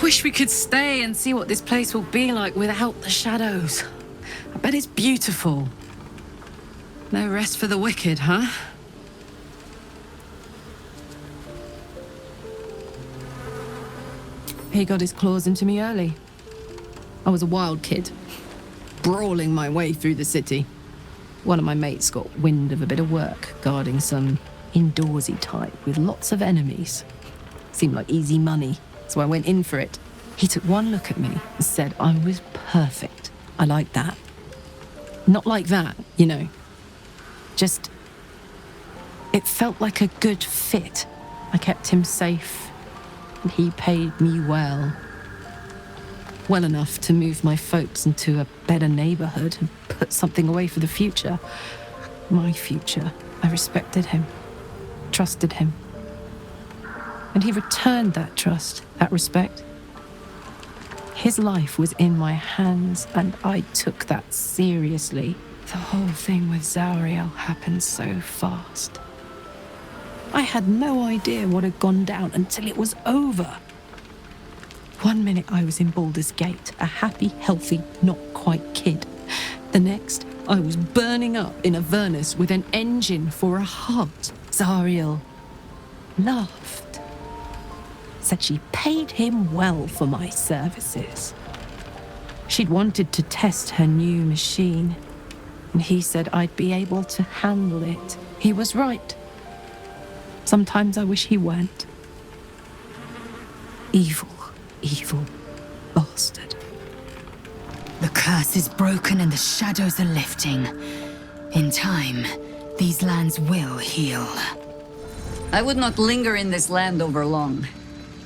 wish we could stay and see what this place will be like without the shadows. I bet it's beautiful. No rest for the wicked, huh? He got his claws into me early. I was a wild kid, brawling my way through the city. One of my mates got wind of a bit of work guarding some indoorsy type with lots of enemies. Seemed like easy money, so I went in for it. He took one look at me and said I was perfect. I like that. Not like that, you know. Just, it felt like a good fit. I kept him safe, and he paid me well. Well enough to move my folks into a better neighborhood and put something away for the future. My future. I respected him, trusted him. And he returned that trust, that respect. His life was in my hands, and I took that seriously. The whole thing with Zauriel happened so fast. I had no idea what had gone down until it was over. One minute I was in Baldur's Gate, a happy, healthy, not quite kid. The next, I was burning up in Avernus with an engine for a heart. Zauriel laughed. Said she paid him well for my services. She'd wanted to test her new machine, and he said I'd be able to handle it. He was right. Sometimes I wish he weren't. Evil bastard. The curse is broken and the shadows are lifting. In time, these lands will heal. I would not linger in this land over long.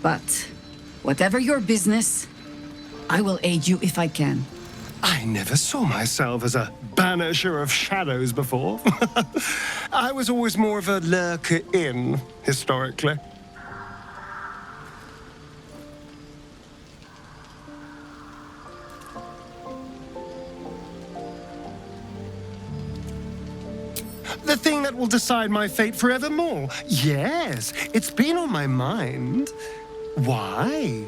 But whatever your business, I will aid you if I can. I never saw myself as a banisher of shadows before. I was always more of a lurker-in, historically. The thing that will decide my fate forevermore. Yes, it's been on my mind. Why?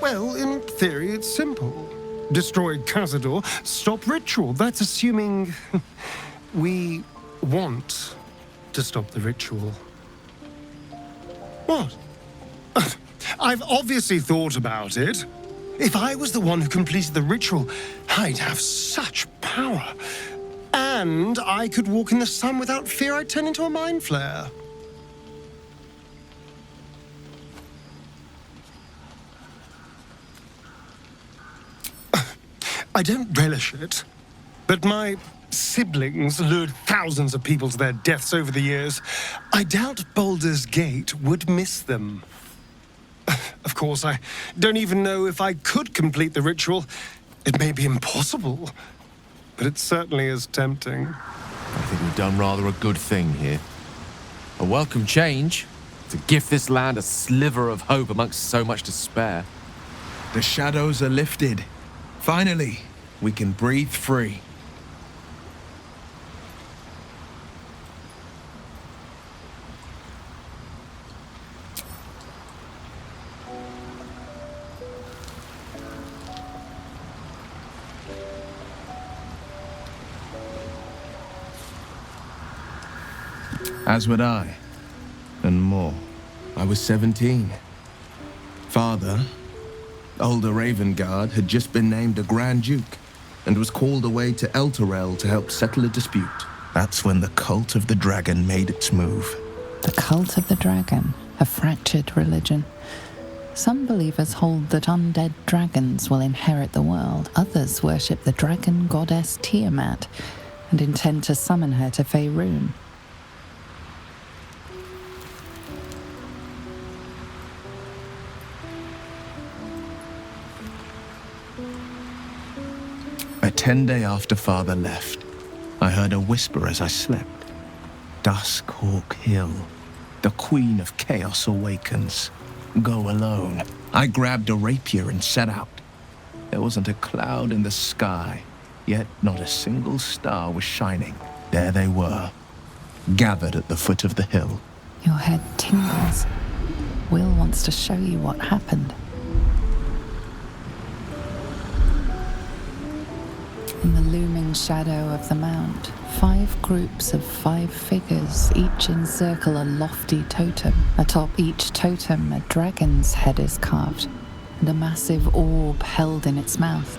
Well, in theory, it's simple. Destroy Cazador, stop ritual. That's assuming we want to stop the ritual. What? I've obviously thought about it. If I was the one who completed the ritual, I'd have such power. And I could walk in the sun without fear I'd turn into a mind flare. I don't relish it, but my siblings lured thousands of people to their deaths over the years. I doubt Baldur's Gate would miss them. Of course, I don't even know if I could complete the ritual. It may be impossible, but it certainly is tempting. I think we've done rather a good thing here. A welcome change to give this land a sliver of hope amongst so much despair. The shadows are lifted. Finally, we can breathe free. As would I, and more. I was 17. Father, older Ravengard, had just been named a Grand Duke and was called away to Elturel to help settle a dispute. That's when the cult of the dragon made its move. The cult of the dragon, a fractured religion. Some believers hold that undead dragons will inherit the world. Others worship the dragon goddess Tiamat and intend to summon her to Faerun. A 10-day after Father left, I heard a whisper as I slept. Duskhawk Hill, the Queen of Chaos awakens. Go alone. I grabbed a rapier and set out. There wasn't a cloud in the sky, yet not a single star was shining. There they were, gathered at the foot of the hill. Your head tingles. Will wants to show you what happened. In the looming shadow of the mount, 5 groups of 5 figures each encircle a lofty totem. Atop each totem, a dragon's head is carved, and a massive orb held in its mouth.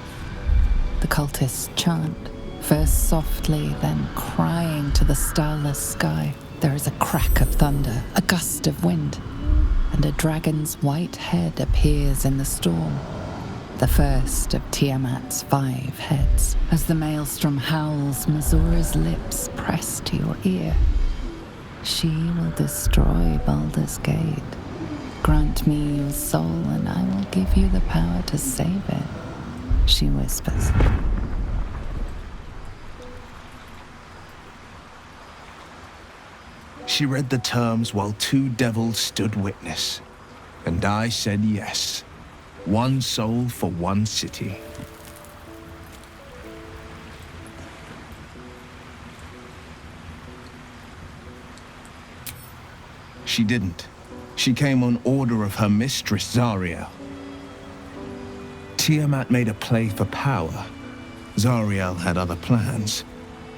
The cultists chant, first softly, then crying to the starless sky. There is a crack of thunder, a gust of wind, and a dragon's white head appears in the storm. The first of Tiamat's 5 heads. As the maelstrom howls, Missoura's lips press to your ear. She will destroy Baldur's Gate. Grant me your soul, and I will give you the power to save it, she whispers. She read the terms while 2 devils stood witness, and I said yes. 1 soul for 1 city. She didn't. She came on order of her mistress, Zariel. Tiamat made a play for power. Zariel had other plans.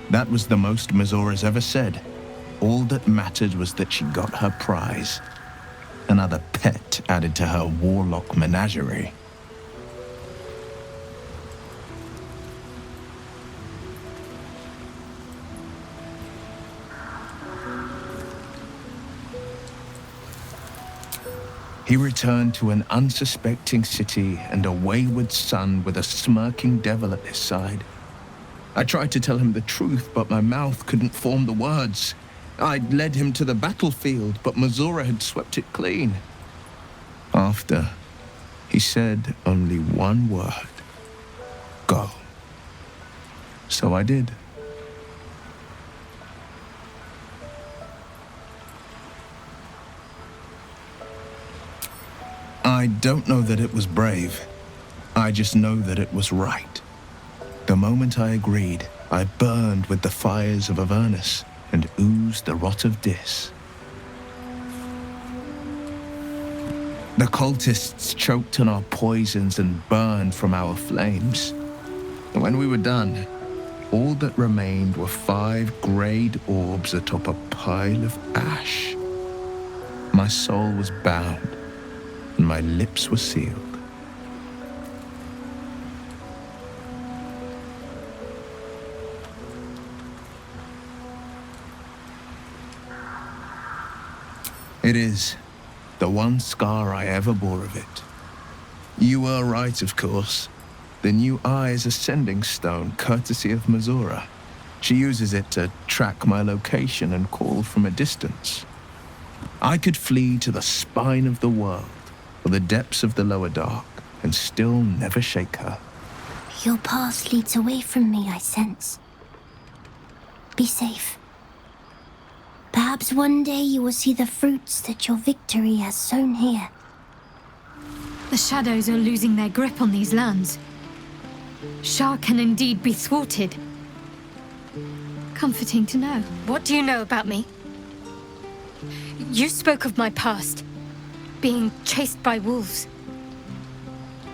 That was the most Missoura's ever said. All that mattered was that she got her prize. Another pet added to her warlock menagerie. He returned to an unsuspecting city and a wayward son with a smirking devil at his side. I tried to tell him the truth, but my mouth couldn't form the words. I'd led him to the battlefield, but Missoura had swept it clean. After, he said only 1 word. Go. So I did. I don't know that it was brave. I just know that it was right. The moment I agreed, I burned with the fires of Avernus and oozed the rot of Dis. The cultists choked on our poisons and burned from our flames. When we were done, all that remained were 5 greyed orbs atop a pile of ash. My soul was bound, and my lips were sealed. It is the one scar I ever bore of it. You were right, of course. The new eye is a sending stone, courtesy of Missoura. She uses it to track my location and call from a distance. I could flee to the spine of the world, or the depths of the lower dark, and still never shake her. Your path leads away from me, I sense. Be safe. Perhaps one day you will see the fruits that your victory has sown here. The shadows are losing their grip on these lands. Shah can indeed be thwarted. Comforting to know. What do you know about me? You spoke of my past, being chased by wolves.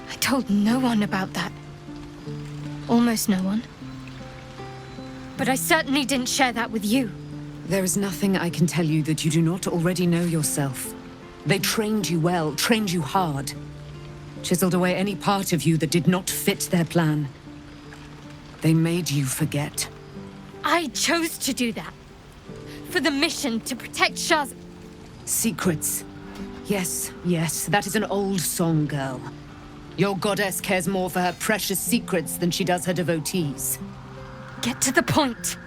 I told no one about that. Almost no one. But I certainly didn't share that with you. There is nothing I can tell you that you do not already know yourself. They trained you well, trained you hard. Chiseled away any part of you that did not fit their plan. They made you forget. I chose to do that. For the mission to protect Shah's... Secrets. Yes, yes, that is an old song, girl. Your goddess cares more for her precious secrets than she does her devotees. Get to the point.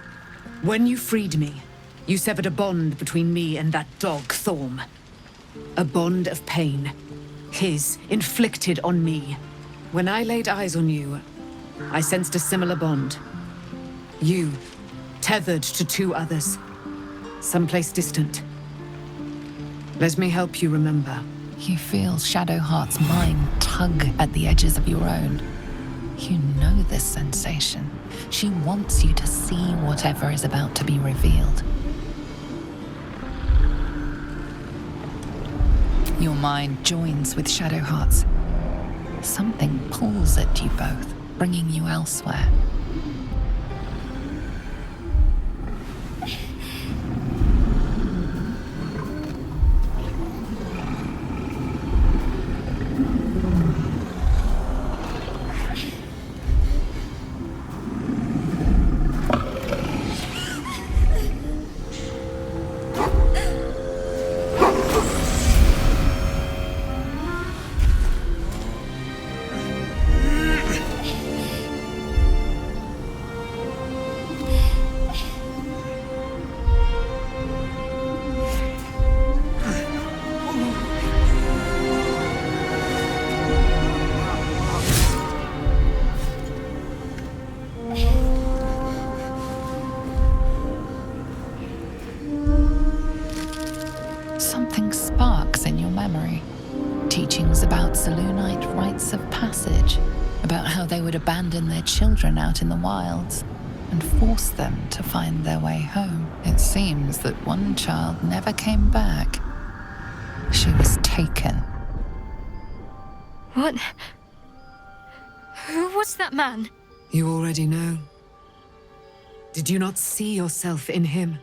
When you freed me, you severed a bond between me and that dog, Thorm. A bond of pain. His, inflicted on me. When I laid eyes on you, I sensed a similar bond. You, tethered to 2 others. Someplace distant. Let me help you remember. You feel Shadowheart's mind tug at the edges of your own. You know this sensation. She wants you to see whatever is about to be revealed. Your mind joins with Shadowheart's. Something pulls at you both, bringing you elsewhere. Something sparks in your memory. Teachings about Selûnite rites of passage, about how they would abandon their children out in the wilds and force them to find their way home. It seems that one child never came back. She was taken. What? Who was that man? You already know. Did you not see yourself in him?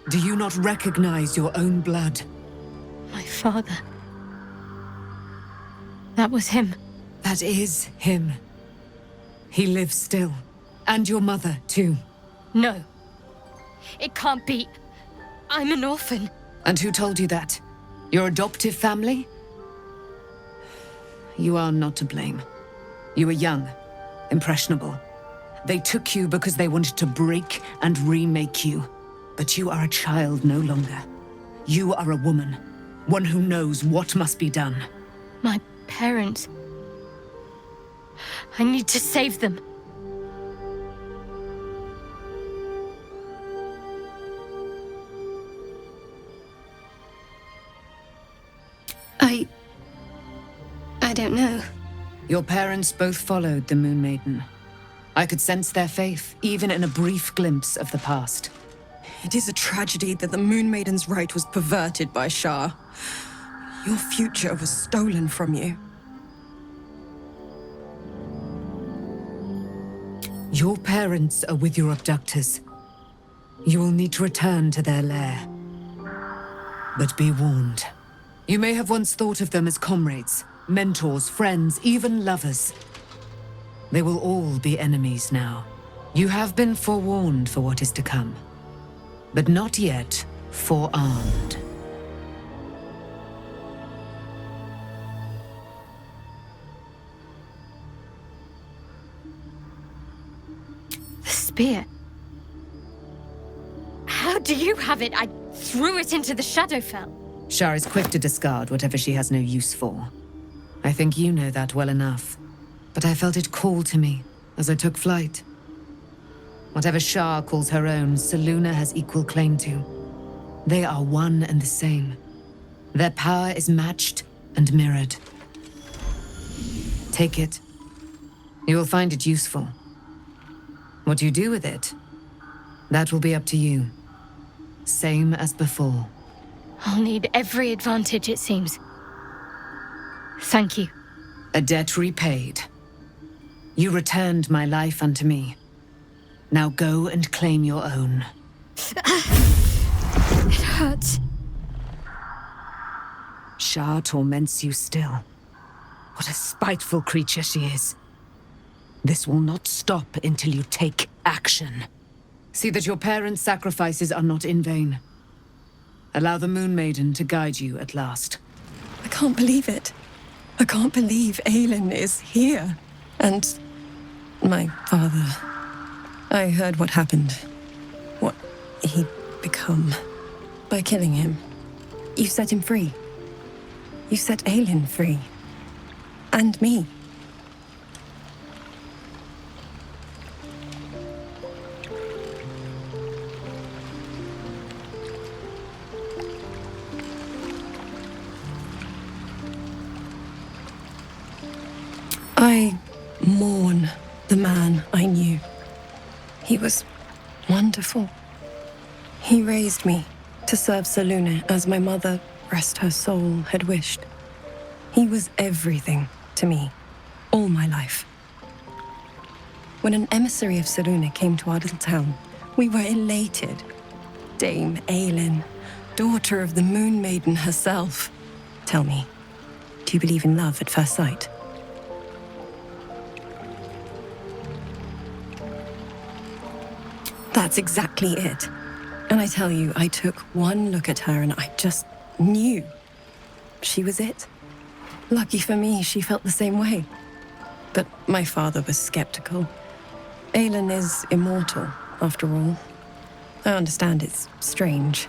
Do you not recognize your own blood? My father. That was him. That is him. He lives still. And your mother, too. No. It can't be. I'm an orphan. And who told you that? Your adoptive family? You are not to blame. You were young, impressionable. They took you because they wanted to break and remake you. But you are a child no longer. You are a woman, one who knows what must be done. My parents. I need to save them. I don't know. Your parents both followed the Moon Maiden. I could sense their faith, even in a brief glimpse of the past. It is a tragedy that the Moon Maiden's right was perverted by Shah. Your future was stolen from you. Your parents are with your abductors. You will need to return to their lair. But be warned. You may have once thought of them as comrades, mentors, friends, even lovers. They will all be enemies now. You have been forewarned for what is to come, but not yet forearmed. The spear. How do you have it? I threw it into the Shadowfell. Shah is quick to discard whatever she has no use for. I think you know that well enough. But I felt it call to me as I took flight. Whatever Shah calls her own, Selûne has equal claim to. They are one and the same. Their power is matched and mirrored. Take it. You will find it useful. What you do with it, that will be up to you. Same as before. I'll need every advantage, it seems. Thank you. A debt repaid. You returned my life unto me. Now go and claim your own. It hurts. Shah torments you still. What a spiteful creature she is. This will not stop until you take action. See that your parents' sacrifices are not in vain. Allow the Moon Maiden to guide you at last. I can't believe it. I can't believe Aelin is here. And my father. I heard what happened. What he'd become. By killing him. You set him free. You set Aelin free. And me. I mourn the man I knew. He was wonderful. He raised me to serve Selûne as my mother rest her soul, had wished. He was everything to me, all my life. When an emissary of Selûne came to our little town, we were elated. Dame Aelin, daughter of the Moon Maiden herself. Tell me, do you believe in love at first sight? That's exactly it. And I tell you, I took one look at her and I just knew she was it. Lucky for me, she felt the same way. But my father was skeptical. Aelin is immortal, after all. I understand it's strange.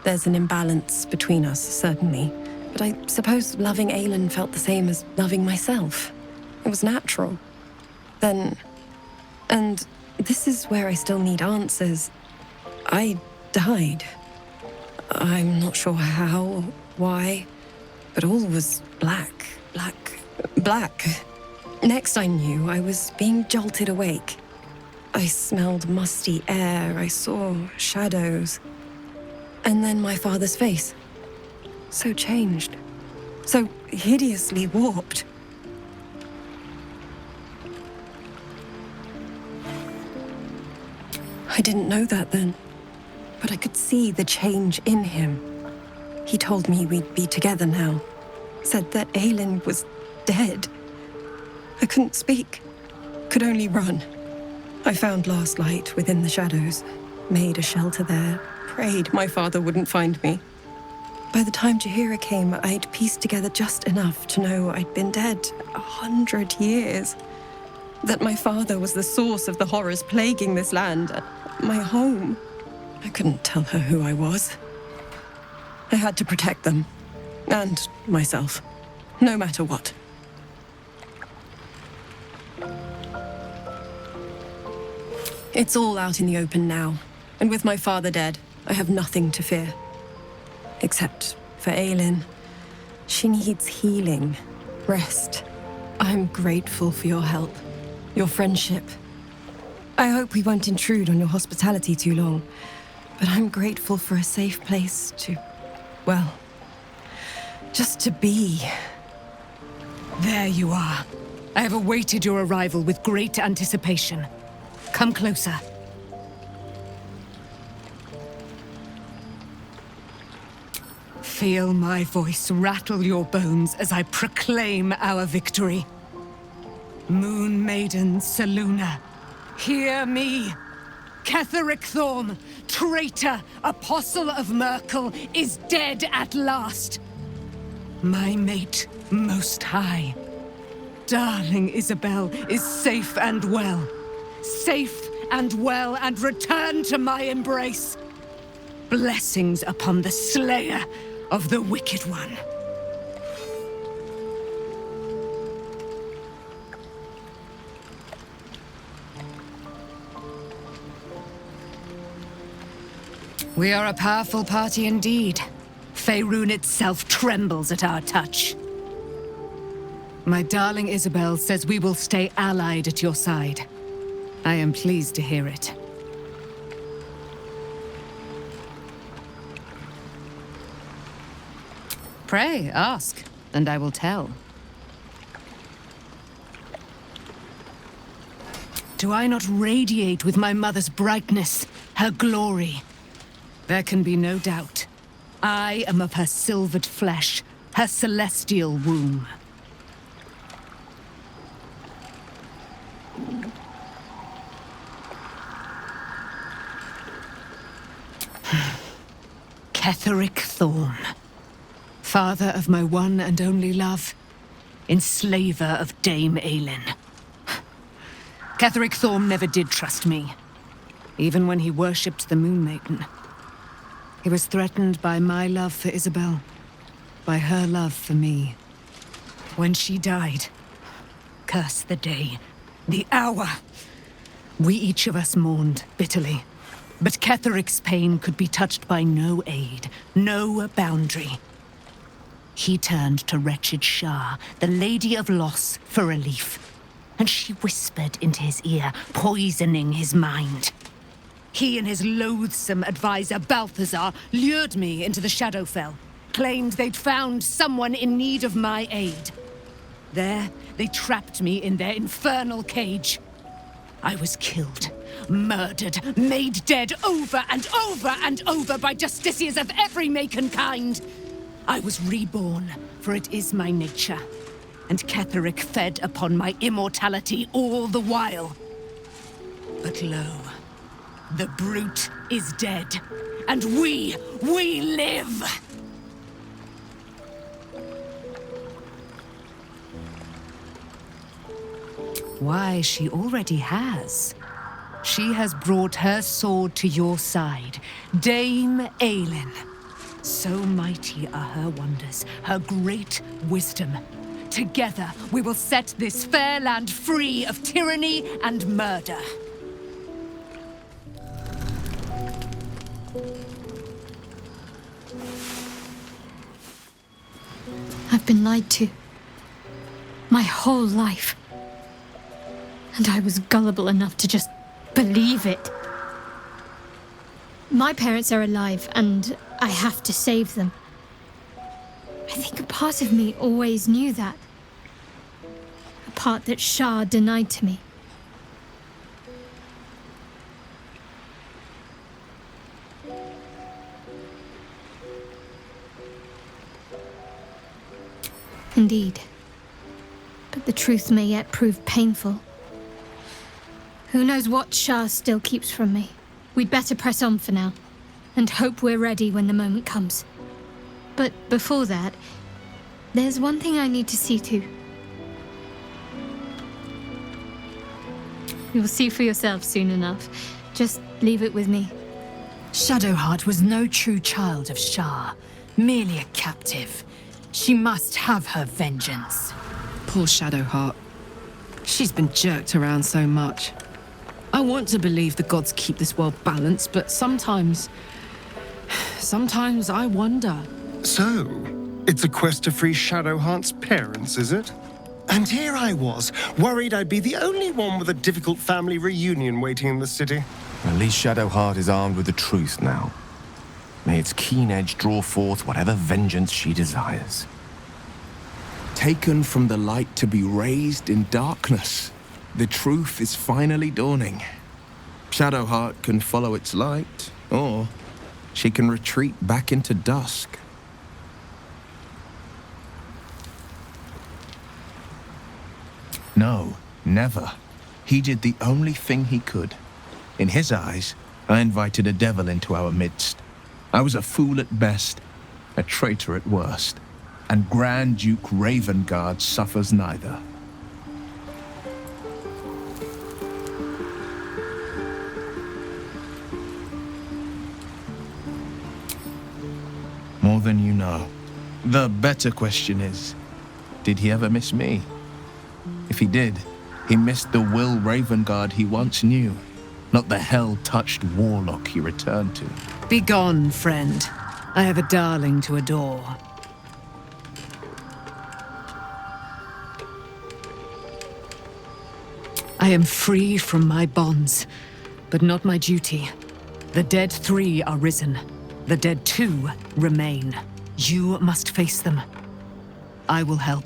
There's an imbalance between us, certainly. But I suppose loving Aelin felt the same as loving myself. It was natural. Then... And this is where I still need answers. I died. I'm not sure how, why, but all was black. Next I knew, I was being jolted awake. I smelled musty air, I saw shadows. And then my father's face. So changed. So hideously warped. I didn't know that then, but I could see the change in him. He told me we'd be together now. Said that Aelin was dead. I couldn't speak. Could only run. I found last light within the shadows. Made a shelter there. Prayed my father wouldn't find me. By the time Jaheira came, I'd pieced together just enough to know I'd been dead 100 years. That my father was the source of the horrors plaguing this land. My home. I couldn't tell her who I was. I had to protect them. And myself. No matter what. It's all out in the open now. And with my father dead, I have nothing to fear. Except for Aelin. She needs healing. Rest. I'm grateful for your help. Your friendship. I hope we won't intrude on your hospitality too long. But I'm grateful for a safe place to... well... just to be. There you are. I have awaited your arrival with great anticipation. Come closer. Feel my voice rattle your bones as I proclaim our victory. Moon Maiden Selûne, hear me! Ketheric Thorm, traitor, apostle of Merkel, is dead at last. My mate, Most High. Darling Isabel is safe and well. Safe and well, and return to my embrace. Blessings upon the slayer of the Wicked One. We are a powerful party indeed. Faerun itself trembles at our touch. My darling Isabel says we will stay allied at your side. I am pleased to hear it. Pray, ask, and I will tell. Do I not radiate with my mother's brightness, her glory? There can be no doubt. I am of her silvered flesh, her celestial womb. Ketheric Thorm, father of my one and only love, enslaver of Dame Aelin. Ketheric Thorm never did trust me, even when he worshipped the Moon Maiden. He was threatened by my love for Isabel, by her love for me. When she died, curse the day, the hour, we each of us mourned bitterly. But Ketheric's pain could be touched by no aid, no boundary. He turned to wretched Shah, the Lady of Loss, for relief. And she whispered into his ear, poisoning his mind. He and his loathsome advisor, Balthazar, lured me into the Shadowfell. claimed they'd found someone in need of my aid. There, they trapped me in their infernal cage. I was killed, murdered, made dead over and over and over by justiciars of every make and kind. I was reborn, for it is my nature, and Ketheric fed upon my immortality all the while. But lo, the brute is dead, and we live! Why, she already has. She has brought her sword to your side, Dame Aelin. So mighty are her wonders, her great wisdom. Together, we will set this fair land free of tyranny and murder. I've been lied to. My whole life. And I was gullible enough to just believe it. My parents are alive, and I have to save them. I think a part of me always knew that. A part that Shah denied to me. Indeed. But the truth may yet prove painful. Who knows what Shah still keeps from me? We'd better press on for now, and hope we're ready when the moment comes. But before that, there's one thing I need to see to. You'll see for yourself soon enough. Just leave it with me. Shadowheart was no true child of Shah, merely a captive. She must have her vengeance. Poor Shadowheart. She's been jerked around so much. I want to believe the gods keep this world balanced, but sometimes I wonder. So, it's a quest to free Shadowheart's parents, is it? And here I was, worried I'd be the only one with a difficult family reunion waiting in the city. At least Shadowheart is armed with the truth now. May its keen edge draw forth whatever vengeance she desires. Taken from the light to be raised in darkness, the truth is finally dawning. Shadowheart can follow its light, or she can retreat back into dusk. No, never. He did the only thing he could. In his eyes, I invited a devil into our midst. I was a fool at best, a traitor at worst, and Grand Duke Ravengard suffers neither. More than you know. The better question is, did he ever miss me? If he did, he missed the Will Ravengard he once knew, not the hell-touched warlock he returned to. Begone, friend. I have a darling to adore. I am free from my bonds, but not my duty. The dead 3 are risen. The dead 2 remain. You must face them. I will help.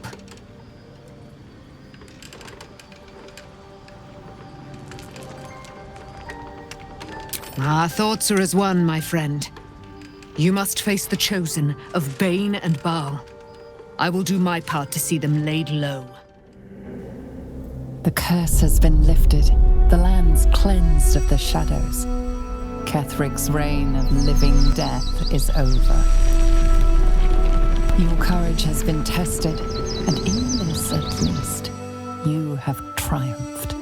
Our thoughts are as one, my friend. You must face the chosen of Bane and Baal. I will do my part to see them laid low. The curse has been lifted, the land's cleansed of the shadows. Ketheric's reign of living death is over. Your courage has been tested, and in this at least, you have triumphed.